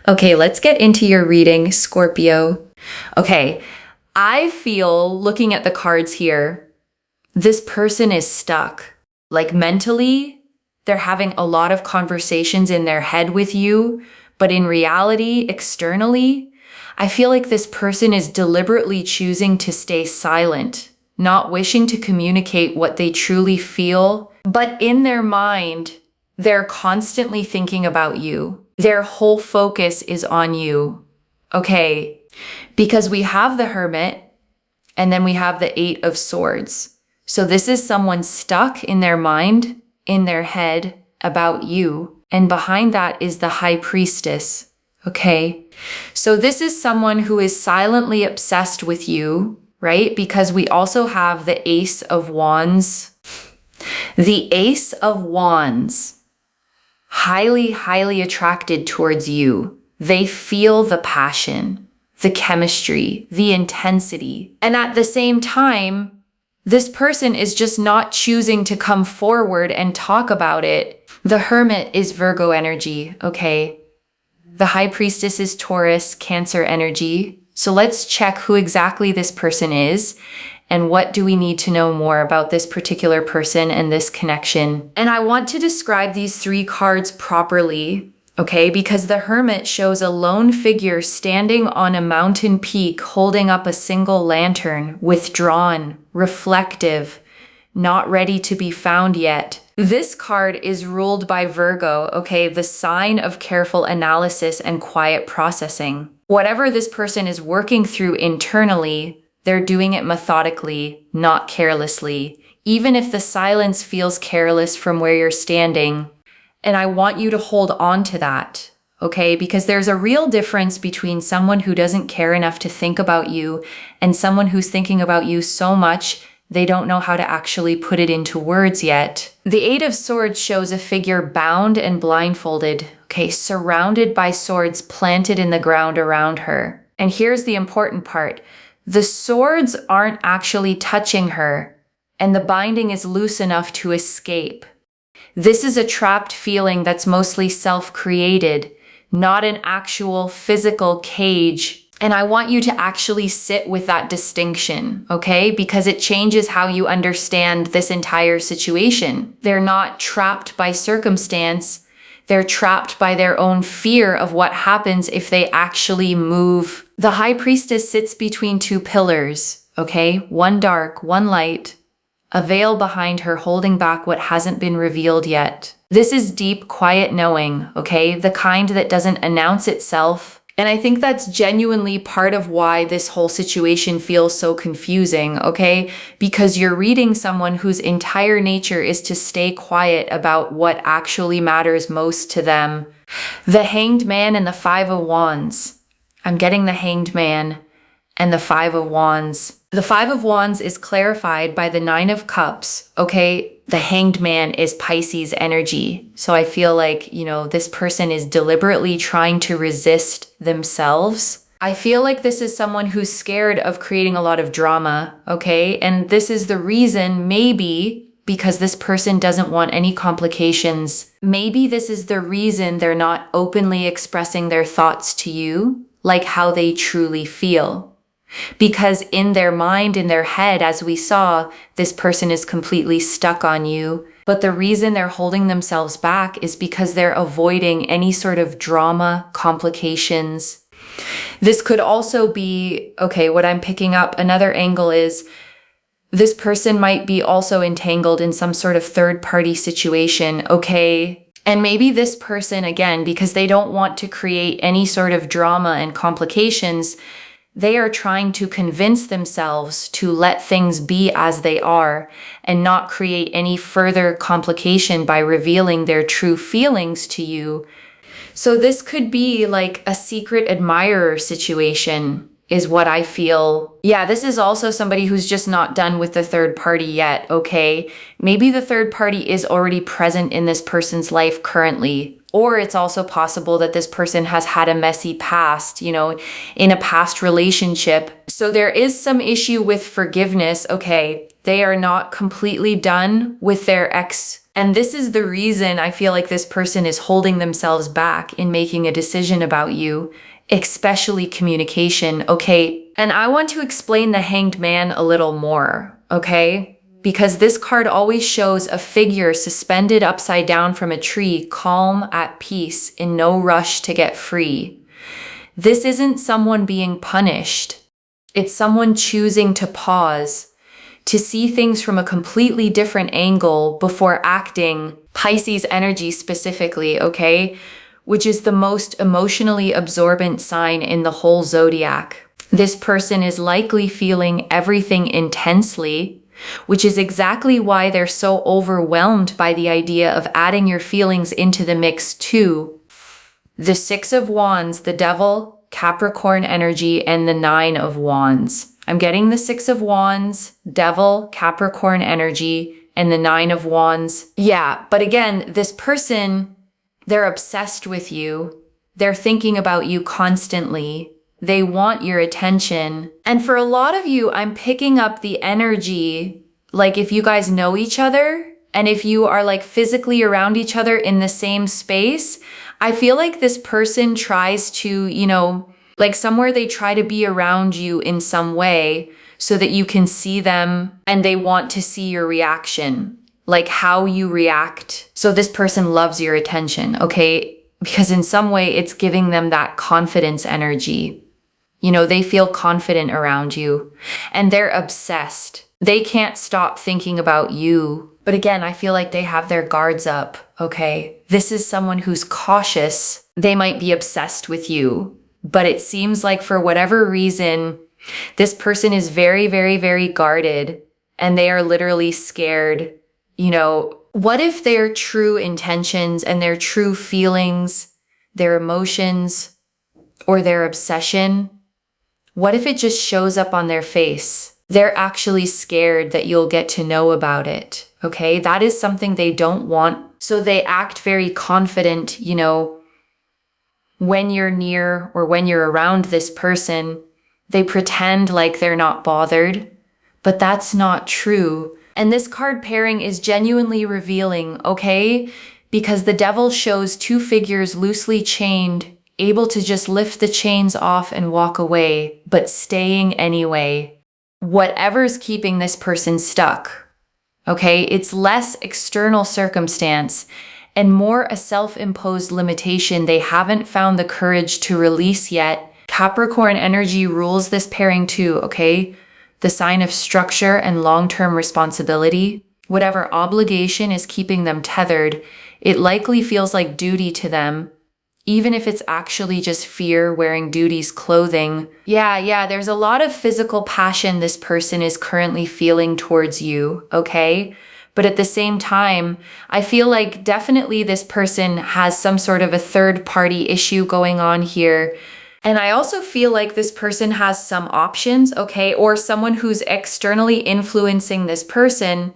Okay, let's get into your reading, Scorpio. Okay, I feel, looking at the cards here, this person is stuck. Like mentally, they're having a lot of conversations in their head with you, but in reality, externally, I feel like this person is deliberately choosing to stay silent, not wishing to communicate what they truly feel, but in their mind, they're constantly thinking about you. Their whole focus is on you. Okay, because we have the Hermit and then we have the Eight of Swords. So this is someone stuck in their mind, in their head about you. And behind that is the High Priestess. Okay, so this is someone who is silently obsessed with you, right? Because we also have the Ace of Wands. The Ace of Wands. Highly attracted towards you. They feel the passion, the chemistry, the intensity. And at the same time, this person is just not choosing to come forward and talk about it. The Hermit is Virgo energy, okay? The High Priestess is Taurus, Cancer energy. So let's check who exactly this person is and what do we need to know more about this particular person and this connection. And I want to describe these three cards properly, okay? Because the Hermit shows a lone figure standing on a mountain peak holding up a single lantern, withdrawn, reflective, not ready to be found yet. This card is ruled by Virgo, okay? The sign of careful analysis and quiet processing. Whatever this person is working through internally, they're doing it methodically, not carelessly, even if the silence feels careless from where you're standing. And I want you to hold on to that, okay? Because there's a real difference between someone who doesn't care enough to think about you and someone who's thinking about you so much they don't know how to actually put it into words yet. The Eight of Swords shows a figure bound and blindfolded, okay, surrounded by swords planted in the ground around her. And here's the important part. The swords aren't actually touching her, and the binding is loose enough to escape. This is a trapped feeling that's mostly self-created, not an actual physical cage. And I want you to actually sit with that distinction, okay? Because it changes how you understand this entire situation. They're not trapped by circumstance. They're trapped by their own fear of what happens if they actually move. The High Priestess sits between two pillars, okay? One dark, one light, a veil behind her holding back what hasn't been revealed yet. This is deep, quiet knowing, okay? The kind that doesn't announce itself. And I think that's genuinely part of why this whole situation feels so confusing, okay? Because you're reading someone whose entire nature is to stay quiet about what actually matters most to them. The Hanged Man and the Five of Wands. I'm getting the Hanged Man and the Five of Wands. The Five of Wands is clarified by the Nine of Cups, okay? The Hanged Man is Pisces energy. So I feel like, this person is deliberately trying to resist themselves. I feel like this is someone who's scared of creating a lot of drama, okay? And this is the reason, maybe, because this person doesn't want any complications. Maybe this is the reason they're not openly expressing their thoughts to you, like how they truly feel. Because in their mind, in their head, as we saw, this person is completely stuck on you. But the reason they're holding themselves back is because they're avoiding any sort of drama, complications. This could also be, okay, what I'm picking up, another angle is this person might be also entangled in some sort of third-party situation, okay? And maybe this person, again, because they don't want to create any sort of drama and complications, they are trying to convince themselves to let things be as they are and not create any further complication by revealing their true feelings to you. So this could be like a secret admirer situation is what I feel, Yeah, this is also somebody who's just not done with the third party yet, okay? Maybe the third party is already present in this person's life currently. Or it's also possible that this person has had a messy past, in a past relationship. So there is some issue with forgiveness, okay? They are not completely done with their ex. And this is the reason I feel like this person is holding themselves back in making a decision about you, especially communication, okay? And I want to explain the Hanged Man a little more, okay? Because this card always shows a figure suspended upside down from a tree, calm, at peace, in no rush to get free. This isn't someone being punished. It's someone choosing to pause, to see things from a completely different angle before acting. Pisces energy specifically, okay? Which is the most emotionally absorbent sign in the whole zodiac. This person is likely feeling everything intensely, which is exactly why they're so overwhelmed by the idea of adding your feelings into the mix too. The Six of Wands, the Devil, Capricorn energy, and the Nine of Wands. I'm getting the Six of Wands, Devil, Capricorn energy, and the Nine of Wands. Yeah, but again, this person, they're obsessed with you. They're thinking about you constantly. They want your attention. And for a lot of you, I'm picking up the energy, like if you guys know each other and if you are like physically around each other in the same space, I feel like this person tries to, like somewhere they try to be around you in some way so that you can see them and they want to see your reaction, like how you react. So this person loves your attention, okay? Because in some way it's giving them that confidence energy. They feel confident around you and they're obsessed. They can't stop thinking about you. But again, I feel like they have their guards up, okay? This is someone who's cautious. They might be obsessed with you, but it seems like for whatever reason, this person is very, very, very guarded and they are literally scared. What if their true intentions and their true feelings, their emotions, or their obsession, what if it just shows up on their face? They're actually scared that you'll get to know about it, okay? That is something they don't want. So they act very confident, when you're near or when you're around this person. They pretend like they're not bothered, but that's not true. And this card pairing is genuinely revealing, okay? Because the Devil shows two figures loosely chained, able to just lift the chains off and walk away, but staying anyway. Whatever's keeping this person stuck, okay? It's less external circumstance and more a self-imposed limitation they haven't found the courage to release yet. Capricorn energy rules this pairing too, okay? The sign of structure and long-term responsibility. Whatever obligation is keeping them tethered, it likely feels like duty to them, even if it's actually just fear wearing duty's clothing. Yeah, there's a lot of physical passion this person is currently feeling towards you, okay? But at the same time, I feel like definitely this person has some sort of a third-party issue going on here. And I also feel like this person has some options, okay? Or someone who's externally influencing this person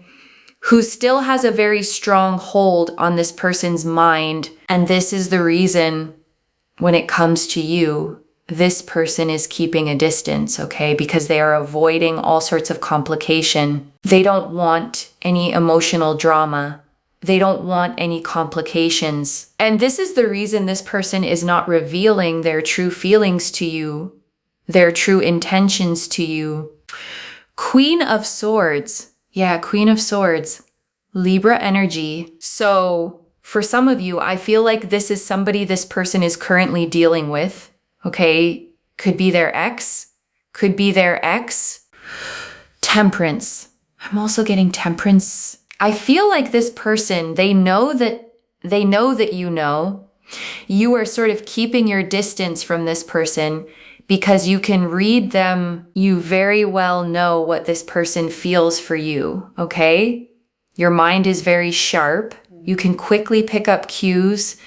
who still has a very strong hold on this person's mind. And this is the reason when it comes to you, this person is keeping a distance, okay? Because they are avoiding all sorts of complication. They don't want any emotional drama. They don't want any complications. And this is the reason this person is not revealing their true feelings to you, their true intentions to you. Queen of Swords. Yeah, Queen of Swords, Libra energy. So for some of you, I feel like this is somebody this person is currently dealing with, okay? Could be their ex, could be their ex. Temperance. I'm also getting Temperance. I feel like this person, they know that you are sort of keeping your distance from this person because you can read them. You very well know what this person feels for you, okay? Your mind is very sharp. You can quickly pick up cues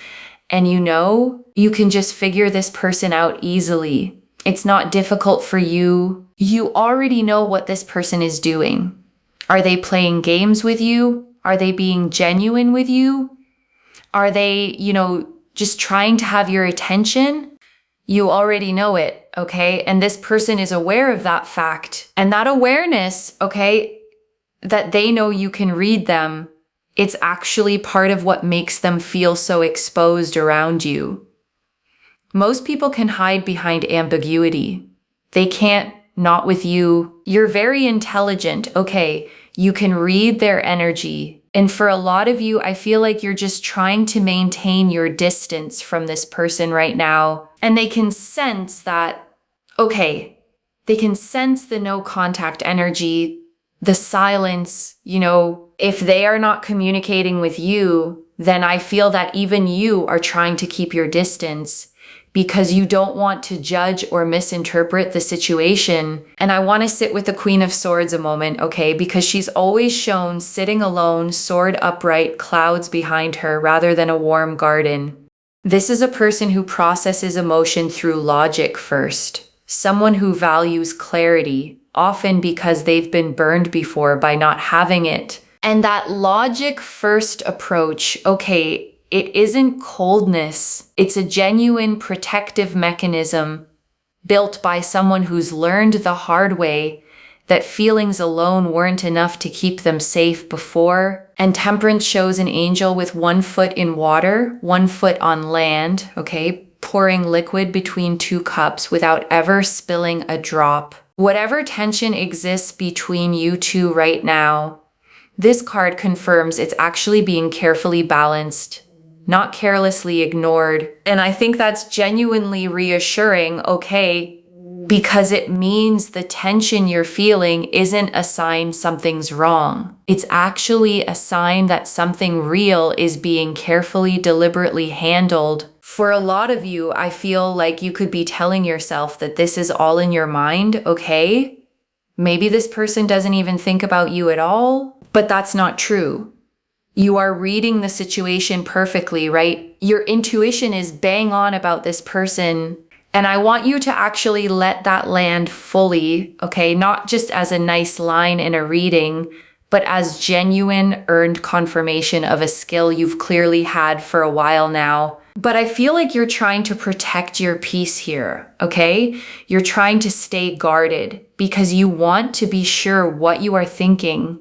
and you can just figure this person out easily. It's not difficult for you. You already know what this person is doing. Are they playing games with you? Are they being genuine with you? Are they, just trying to have your attention? You already know it, okay? And this person is aware of that fact. And that awareness, okay, that they know you can read them, it's actually part of what makes them feel so exposed around you. Most people can hide behind ambiguity. They can't, not with you. You're very intelligent, okay? You can read their energy. And for a lot of you, I feel like you're just trying to maintain your distance from this person right now. And they can sense that, okay, they can sense the no contact energy, the silence. If they are not communicating with you, then I feel that even you are trying to keep your distance because you don't want to judge or misinterpret the situation. And I want to sit with the Queen of Swords a moment, okay? Because she's always shown sitting alone, sword upright, clouds behind her, rather than a warm garden. This is a person who processes emotion through logic first. Someone who values clarity, often because they've been burned before by not having it. And that logic first approach, okay, it isn't coldness. It's a genuine protective mechanism built by someone who's learned the hard way that feelings alone weren't enough to keep them safe before. And Temperance shows an angel with 1 foot in water, 1 foot on land, okay, pouring liquid between 2 cups without ever spilling a drop. Whatever tension exists between you two right now, this card confirms it's actually being carefully balanced, not carelessly ignored. And I think that's genuinely reassuring, okay, because it means the tension you're feeling isn't a sign something's wrong. It's actually a sign that something real is being carefully, deliberately handled. For a lot of you, I feel like you could be telling yourself that this is all in your mind, okay? Maybe this person doesn't even think about you at all, but that's not true. You are reading the situation perfectly, right? Your intuition is bang on about this person. And I want you to actually let that land fully, okay? Not just as a nice line in a reading, but as genuine earned confirmation of a skill you've clearly had for a while now. But I feel like you're trying to protect your peace here, okay? You're trying to stay guarded because you want to be sure what you are thinking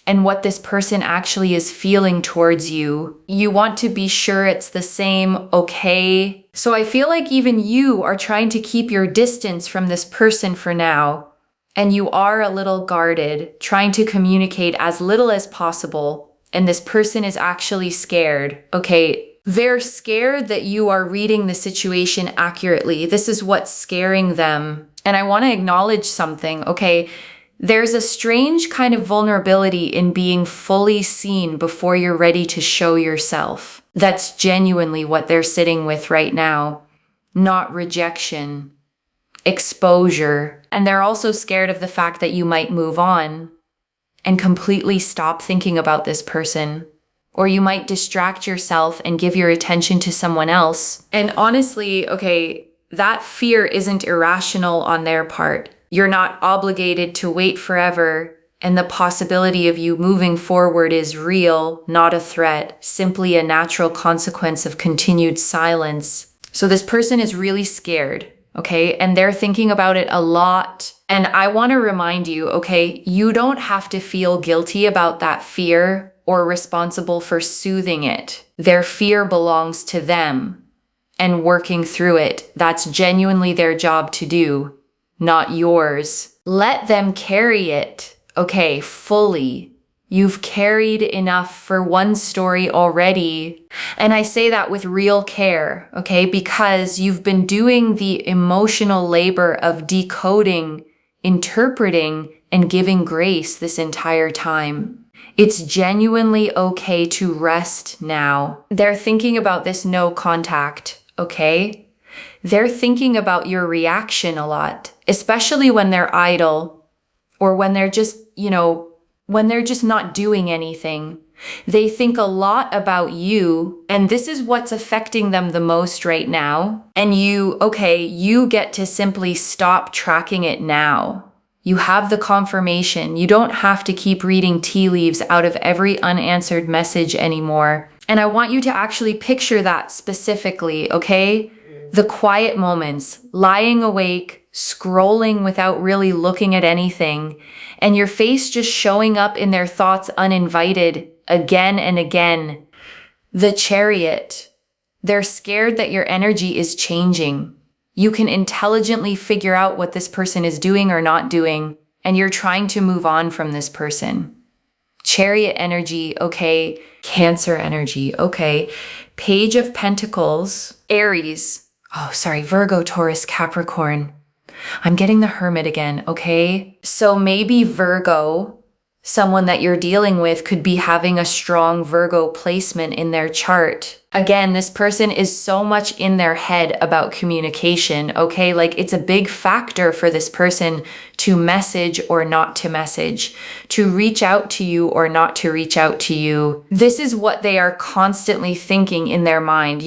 and what this person actually is feeling towards you. You want to be sure it's the same, okay? So I feel like even you are trying to keep your distance from this person for now. And you are a little guarded, trying to communicate as little as possible. And this person is actually scared, okay? They're scared that you are reading the situation accurately. This is what's scaring them. And I want to acknowledge something, okay? There's a strange kind of vulnerability in being fully seen before you're ready to show yourself. That's genuinely what they're sitting with right now. Not rejection, exposure. And they're also scared of the fact that you might move on and completely stop thinking about this person. Or you might distract yourself and give your attention to someone else. And honestly, okay, that fear isn't irrational on their part. You're not obligated to wait forever, and the possibility of you moving forward is real, not a threat, simply a natural consequence of continued silence. So this person is really scared, okay? And they're thinking about it a lot. And I want to remind you, okay, you don't have to feel guilty about that fear or responsible for soothing it. Their fear belongs to them, and working through it, that's genuinely their job to do. Not yours. Let them carry it, okay, fully. You've carried enough for one story already. And I say that with real care, okay, because you've been doing the emotional labor of decoding, interpreting, and giving grace this entire time. It's genuinely okay to rest now. They're thinking about this no contact, okay? They're thinking about your reaction a lot, especially when they're idle or when they're just, when they're just not doing anything. They think a lot about you, and this is what's affecting them the most right now. And you get to simply stop tracking it now. You have the confirmation. You don't have to keep reading tea leaves out of every unanswered message anymore. And I want you to actually picture that specifically, okay? The quiet moments, lying awake, scrolling without really looking at anything, and your face just showing up in their thoughts uninvited again and again. The Chariot. They're scared that your energy is changing. You can intelligently figure out what this person is doing or not doing, and you're trying to move on from this person. Chariot energy, okay. Cancer energy, okay. Page of Pentacles, Aries. Virgo, Taurus, Capricorn. I'm getting the Hermit again, okay? So maybe Virgo, someone that you're dealing with, could be having a strong Virgo placement in their chart. Again, this person is so much in their head about communication, okay? Like it's a big factor for this person to message or not to message, to reach out to you or not to reach out to you. This is what they are constantly thinking in their mind,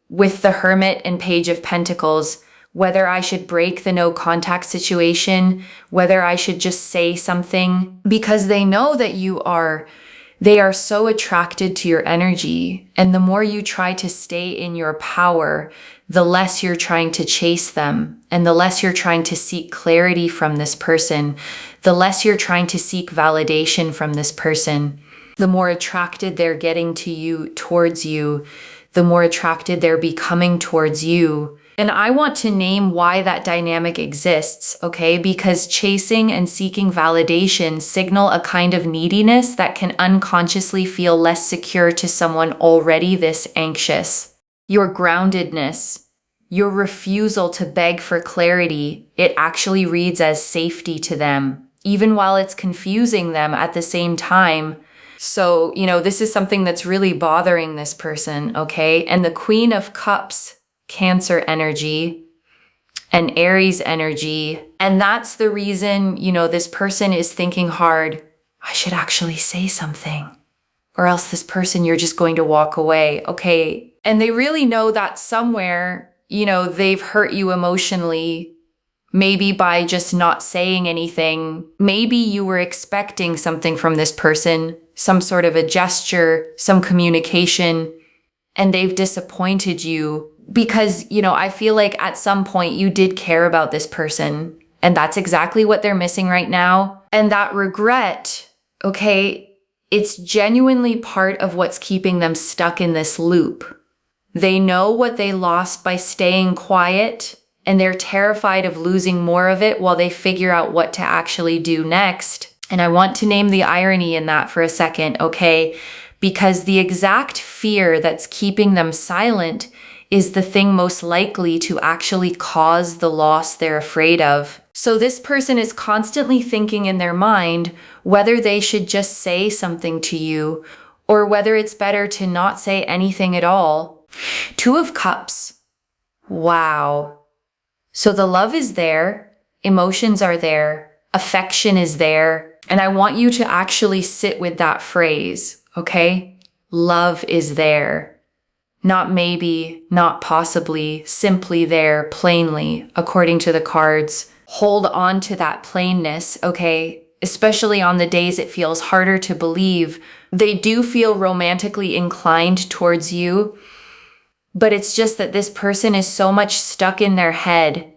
with the Hermit and Page of Pentacles. Whether I should break the no contact situation, whether I should just say something, because they know that they are so attracted to your energy. And the more you try to stay in your power, the less you're trying to chase them, and the less you're trying to seek clarity from this person, the less you're trying to seek validation from this person. The more attracted they're getting to you, towards you, the more attracted they're becoming towards you. And I want to name why that dynamic exists, okay? Because chasing and seeking validation signal a kind of neediness that can unconsciously feel less secure to someone already this anxious. Your groundedness, your refusal to beg for clarity, it actually reads as safety to them, even while it's confusing them at the same time. So, this is something that's really bothering this person, okay? And the Queen of Cups, Cancer energy, and Aries energy. And that's the reason, this person is thinking hard, I should actually say something, or else this person, you're just going to walk away, okay? And they really know that somewhere, they've hurt you emotionally, maybe by just not saying anything. Maybe you were expecting something from this person, some sort of a gesture, some communication, and they've disappointed you. Because, I feel like at some point you did care about this person, and that's exactly what they're missing right now. And that regret, okay, it's genuinely part of what's keeping them stuck in this loop. They know what they lost by staying quiet, and they're terrified of losing more of it while they figure out what to actually do next. And I want to name the irony in that for a second, okay? Because the exact fear that's keeping them silent is the thing most likely to actually cause the loss they're afraid of. So this person is constantly thinking in their mind whether they should just say something to you or whether it's better to not say anything at all. Two of Cups. Wow. So the love is there, emotions are there, affection is there, and I want you to actually sit with that phrase, okay? Love is there. Not maybe, not possibly, simply there, plainly, according to the cards. Hold on to that plainness, okay? Especially on the days it feels harder to believe. They do feel romantically inclined towards you, but it's just that this person is so much stuck in their head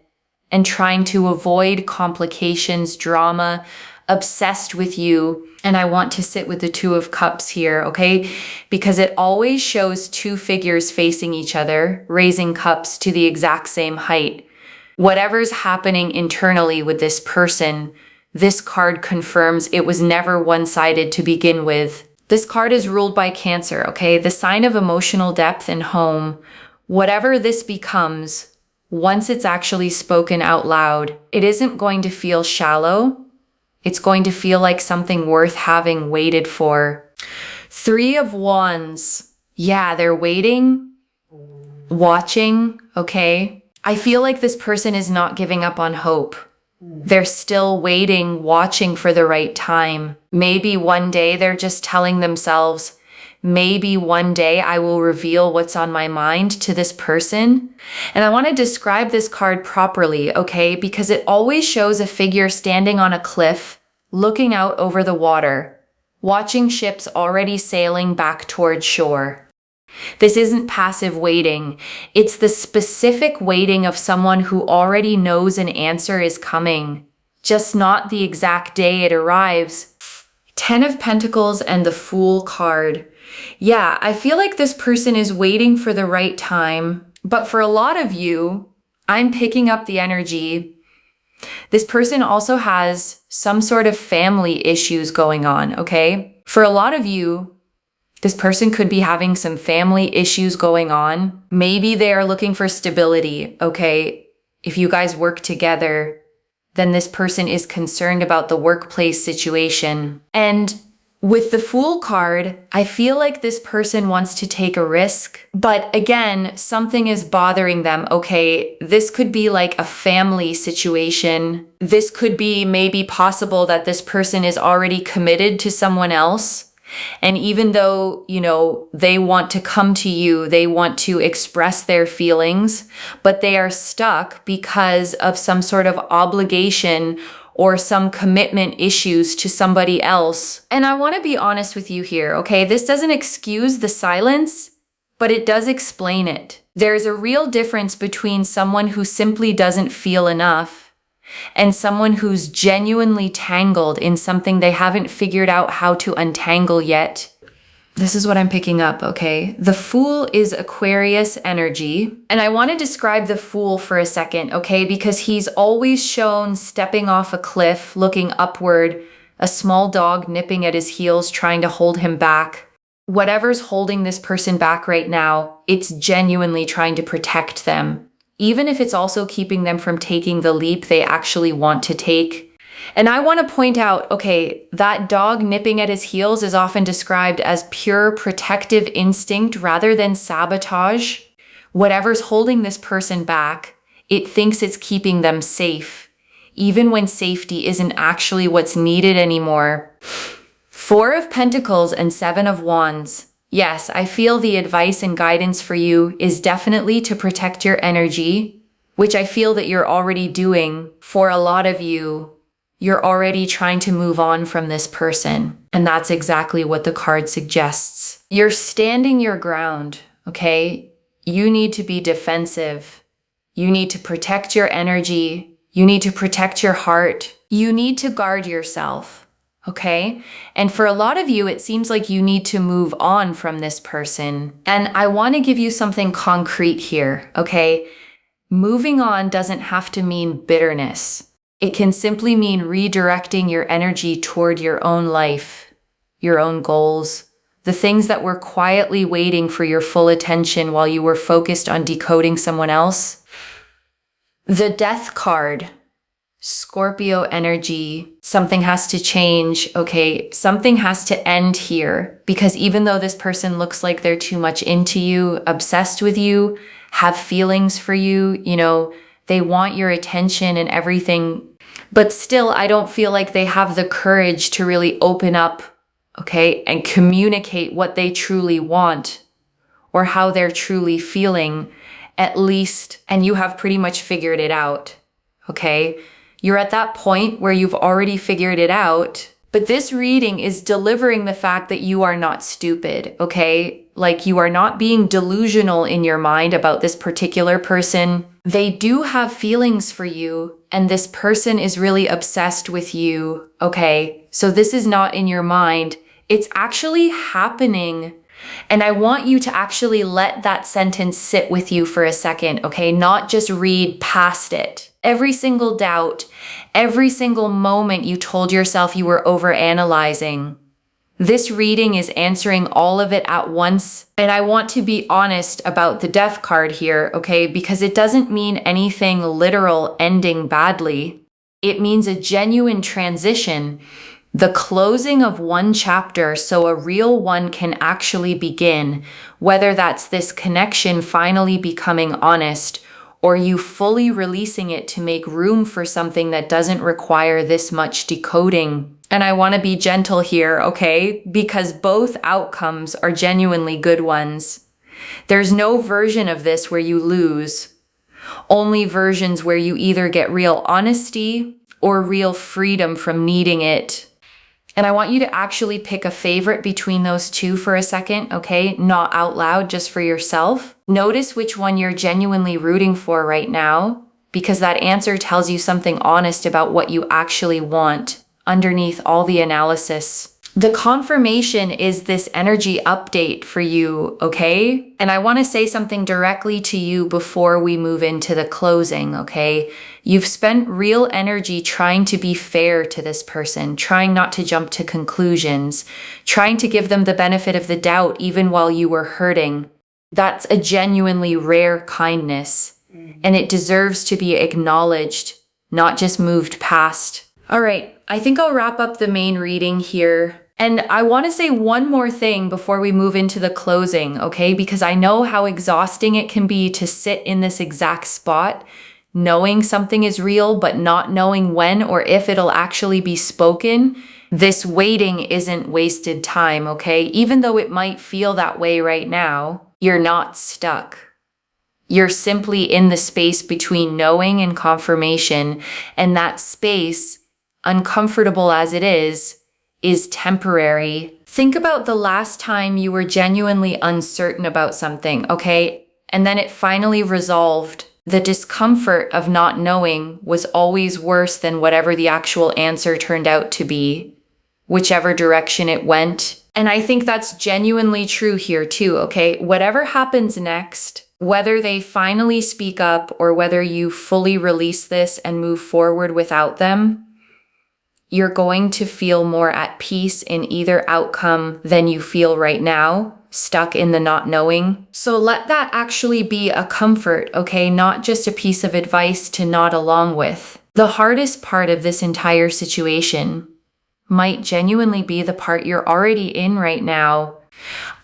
and trying to avoid complications, drama, obsessed with you. And I want to sit with the Two of Cups here, okay? Because it always shows two figures facing each other, raising cups to the exact same height. Whatever's happening internally with this person, this card confirms it was never one-sided to begin with. This card is ruled by Cancer, okay? The sign of emotional depth and home. Whatever this becomes, once it's actually spoken out loud, it isn't going to feel shallow. It's going to feel like something worth having waited for. Three of Wands. Yeah, they're waiting, watching, okay? I feel like this person is not giving up on hope. They're still waiting, watching for the right time. Maybe one day they're just telling themselves, maybe one day I will reveal what's on my mind to this person. And I want to describe this card properly, okay? Because it always shows a figure standing on a cliff, looking out over the water, watching ships already sailing back toward shore. This isn't passive waiting. It's the specific waiting of someone who already knows an answer is coming, just not the exact day it arrives. 10 of Pentacles and the Fool card. Yeah, I feel like this person is waiting for the right time, but for a lot of you, I'm picking up the energy. This person also has some sort of family issues going on, okay? For a lot of you, this person could be having some family issues going on. Maybe they are looking for stability, okay? If you guys work together, then this person is concerned about the workplace situation. And with the Fool card, I feel like this person wants to take a risk, but again, something is bothering them, okay? This could be like a family situation. This could be maybe possible that this person is already committed to someone else. And even though, they want to come to you, they want to express their feelings, but they are stuck because of some sort of obligation or some commitment issues to somebody else. And I want to be honest with you here, okay? This doesn't excuse the silence, but it does explain it. There's a real difference between someone who simply doesn't feel enough and someone who's genuinely tangled in something they haven't figured out how to untangle yet. This is what I'm picking up, okay? The Fool is Aquarius energy. And I want to describe the Fool for a second, okay? Because he's always shown stepping off a cliff, looking upward, a small dog nipping at his heels, trying to hold him back. Whatever's holding this person back right now, it's genuinely trying to protect them, even if it's also keeping them from taking the leap they actually want to take. And I want to point out, okay, that dog nipping at his heels is often described as pure protective instinct rather than sabotage. Whatever's holding this person back, it thinks it's keeping them safe, even when safety isn't actually what's needed anymore. 4 of Pentacles and 7 of Wands. Yes, I feel the advice and guidance for you is definitely to protect your energy, which I feel that you're already doing. For a lot of you, you're already trying to move on from this person. And that's exactly what the card suggests. You're standing your ground, okay? You need to be defensive. You need to protect your energy. You need to protect your heart. You need to guard yourself. Okay? And for a lot of you, it seems like you need to move on from this person. And I want to give you something concrete here, okay? Moving on doesn't have to mean bitterness. It can simply mean redirecting your energy toward your own life, your own goals, the things that were quietly waiting for your full attention while you were focused on decoding someone else. The Death card. Scorpio energy, something has to change, okay? Something has to end here, because even though this person looks like they're too much into you, obsessed with you, have feelings for you, they want your attention and everything, but still I don't feel like they have the courage to really open up, okay, and communicate what they truly want or how they're truly feeling, at least, and you have pretty much figured it out, okay? You're at that point where you've already figured it out, but this reading is delivering the fact that you are not stupid, okay? Like, you are not being delusional in your mind about this particular person. They do have feelings for you, and this person is really obsessed with you, okay? So this is not in your mind. It's actually happening. And I want you to actually let that sentence sit with you for a second, okay? Not just read past it. Every single doubt, every single moment you told yourself you were overanalyzing. This reading is answering all of it at once. And I want to be honest about the Death card here, okay? Because it doesn't mean anything literal ending badly. It means a genuine transition. The closing of one chapter so a real one can actually begin, whether that's this connection finally becoming honest, or you fully releasing it to make room for something that doesn't require this much decoding. And I want to be gentle here, okay? Because both outcomes are genuinely good ones. There's no version of this where you lose. Only versions where you either get real honesty or real freedom from needing it. And I want you to actually pick a favorite between those two for a second, okay? Not out loud, just for yourself. Notice which one you're genuinely rooting for right now, because that answer tells you something honest about what you actually want underneath all the analysis. The confirmation is this energy update for you, okay? And I want to say something directly to you before we move into the closing, okay? You've spent real energy trying to be fair to this person, trying not to jump to conclusions, trying to give them the benefit of the doubt even while you were hurting. That's a genuinely rare kindness, and it deserves to be acknowledged, not just moved past. All right, I think I'll wrap up the main reading here. And I want to say one more thing before we move into the closing, okay? Because I know how exhausting it can be to sit in this exact spot, knowing something is real, but not knowing when or if it'll actually be spoken. This waiting isn't wasted time, okay? Even though it might feel that way right now, you're not stuck. You're simply in the space between knowing and confirmation, and that space, uncomfortable as it is temporary. Think about the last time you were genuinely uncertain about something, okay? And then it finally resolved. The discomfort of not knowing was always worse than whatever the actual answer turned out to be, whichever direction it went. And I think that's genuinely true here too, okay? Whatever happens next, whether they finally speak up or whether you fully release this and move forward without them, you're going to feel more at peace in either outcome than you feel right now, stuck in the not knowing. So let that actually be a comfort, okay? Not just a piece of advice to nod along with. The hardest part of this entire situation might genuinely be the part you're already in right now.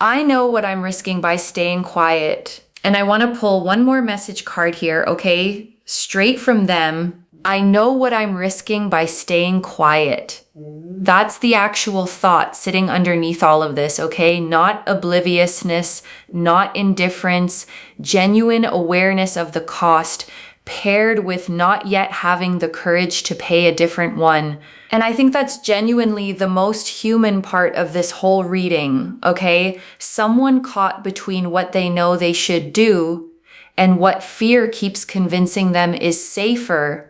I know what I'm risking by staying quiet. And I want to pull one more message card here, okay? Straight from them. I know what I'm risking by staying quiet. That's the actual thought sitting underneath all of this, okay? Not obliviousness, not indifference, genuine awareness of the cost, paired with not yet having the courage to pay a different one. And I think that's genuinely the most human part of this whole reading, okay? Someone caught between what they know they should do and what fear keeps convincing them is safer.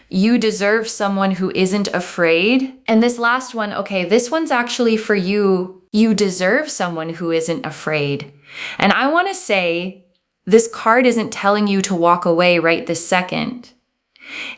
You deserve someone who isn't afraid. And this last one, okay, this one's actually for you. You deserve someone who isn't afraid. And I want to say, this card isn't telling you to walk away right this second.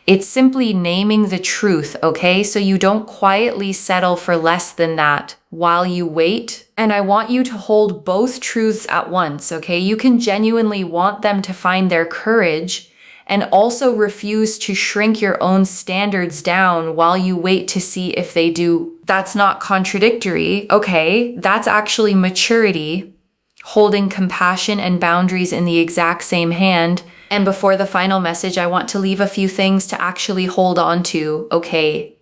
It's simply naming the truth, okay? So you don't quietly settle for less than that while you wait. And I want you to hold both truths at once, okay? You can genuinely want them to find their courage and also refuse to shrink your own standards down while you wait to see if they do. That's not contradictory, okay? That's actually maturity, holding compassion and boundaries in the exact same hand. And before the final message, I want to leave a few things to actually hold on to, okay?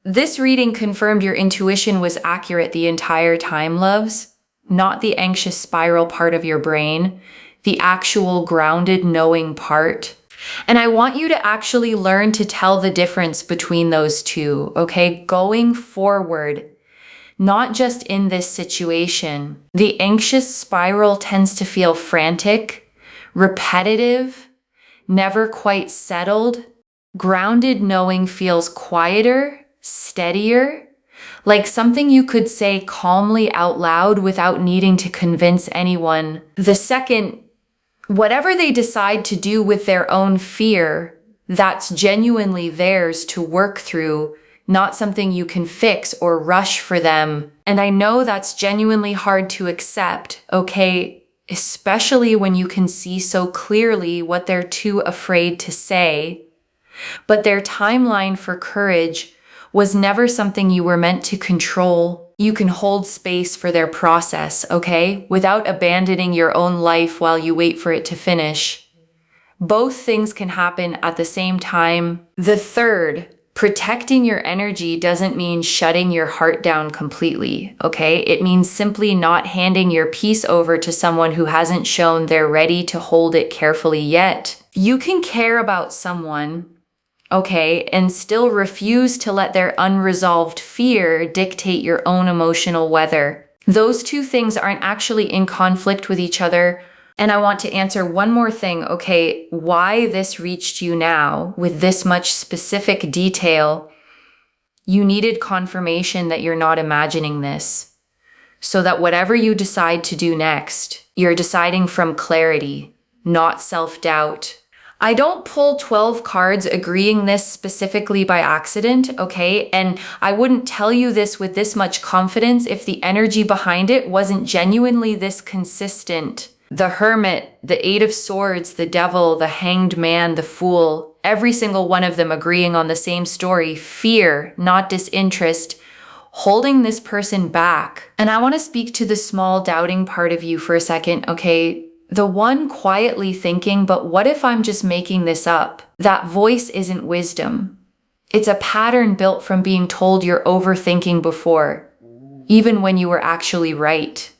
This reading confirmed your intuition was accurate the entire time, loves. Not the anxious spiral part of your brain, the actual grounded knowing part. And I want you to actually learn to tell the difference between those two, okay? Going forward, not just in this situation. The anxious spiral tends to feel frantic, repetitive, never quite settled. Grounded knowing feels quieter, steadier, like something you could say calmly out loud without needing to convince anyone. The second, whatever they decide to do with their own fear, that's genuinely theirs to work through, not something you can fix or rush for them. And I know that's genuinely hard to accept, okay? Especially when you can see so clearly what they're too afraid to say. But their timeline for courage was never something you were meant to control. You can hold space for their process, okay? Without abandoning your own life while you wait for it to finish. Both things can happen at the same time. The third, protecting your energy doesn't mean shutting your heart down completely, okay? It means simply not handing your peace over to someone who hasn't shown they're ready to hold it carefully yet. You can care about someone, okay, and still refuse to let their unresolved fear dictate your own emotional weather. Those two things aren't actually in conflict with each other. And I want to answer one more thing, okay, why this reached you now with this much specific detail. You needed confirmation that you're not imagining this, so that whatever you decide to do next, you're deciding from clarity, not self-doubt. I don't pull 12 cards agreeing this specifically by accident, okay? And I wouldn't tell you this with this much confidence if the energy behind it wasn't genuinely this consistent. The Hermit, the Eight of Swords, the Devil, the Hanged Man, the Fool, every single one of them agreeing on the same story, fear, not disinterest, holding this person back. And I want to speak to the small doubting part of you for a second, okay? The one quietly thinking, but what if I'm just making this up? That voice isn't wisdom. It's a pattern built from being told you're overthinking before, even when you were actually right.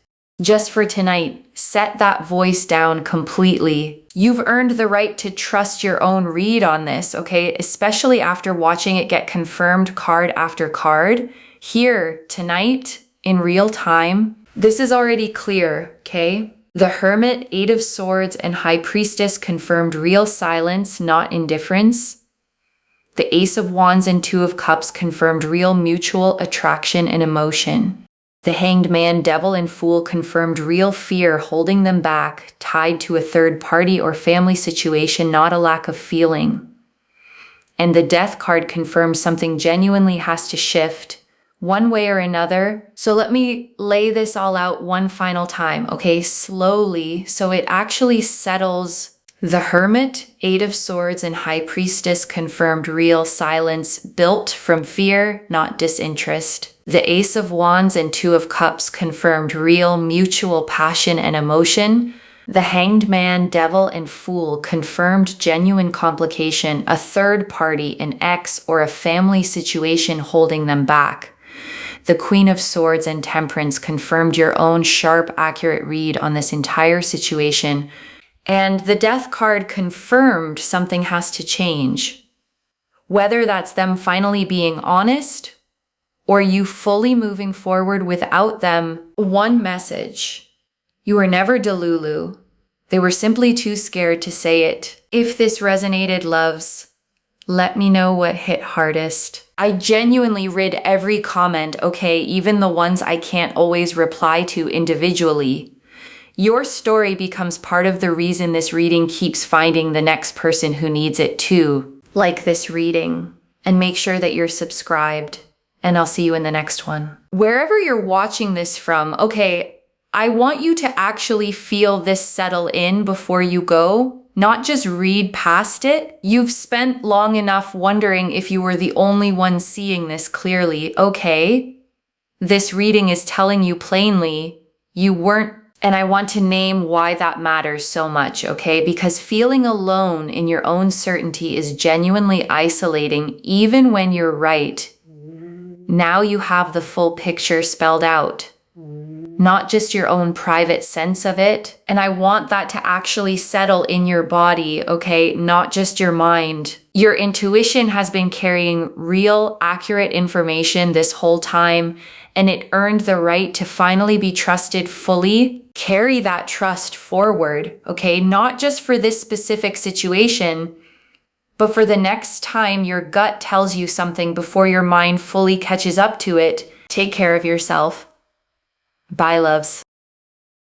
Just for tonight, set that voice down completely. You've earned the right to trust your own read on this, okay? Especially after watching it get confirmed card after card. Here, tonight, in real time, this is already clear, okay? The Hermit, Eight of Swords, and High Priestess confirmed real silence, not indifference. The Ace of Wands and Two of Cups confirmed real mutual attraction and emotion. The Hanged Man, Devil, and Fool confirmed real fear holding them back, tied to a third party or family situation, not a lack of feeling. And the Death card confirms something genuinely has to shift, one way or another. So let me lay this all out one final time, okay? Slowly, so it actually settles. The Hermit, Eight of Swords, and High Priestess confirmed real silence built from fear, not disinterest. The Ace of Wands and Two of Cups confirmed real mutual passion and emotion. The Hanged Man, Devil, and Fool confirmed genuine complication, a third party, an ex, or a family situation holding them back. The Queen of Swords and Temperance confirmed your own sharp, accurate read on this entire situation. And the Death card confirmed something has to change. Whether that's them finally being honest or you fully moving forward without them. One message. You were never Delulu. They were simply too scared to say it. If this resonated, loves, let me know what hit hardest. I genuinely read every comment, okay, even the ones I can't always reply to individually. Your story becomes part of the reason this reading keeps finding the next person who needs it too. Like this reading, and make sure that you're subscribed, and I'll see you in the next one. Wherever you're watching this from, okay, I want you to actually feel this settle in before you go, not just read past it. You've spent long enough wondering if you were the only one seeing this clearly. Okay, this reading is telling you plainly you weren't. And I want to name why that matters so much, okay? Because feeling alone in your own certainty is genuinely isolating, even when you're right. Now you have the full picture spelled out, not just your own private sense of it. And I want that to actually settle in your body, okay? Not just your mind. Your intuition has been carrying real, accurate information this whole time, and it earned the right to finally be trusted fully. Carry that trust forward, okay? Not just for this specific situation, but for the next time your gut tells you something before your mind fully catches up to it. Take care of yourself. Bye, loves.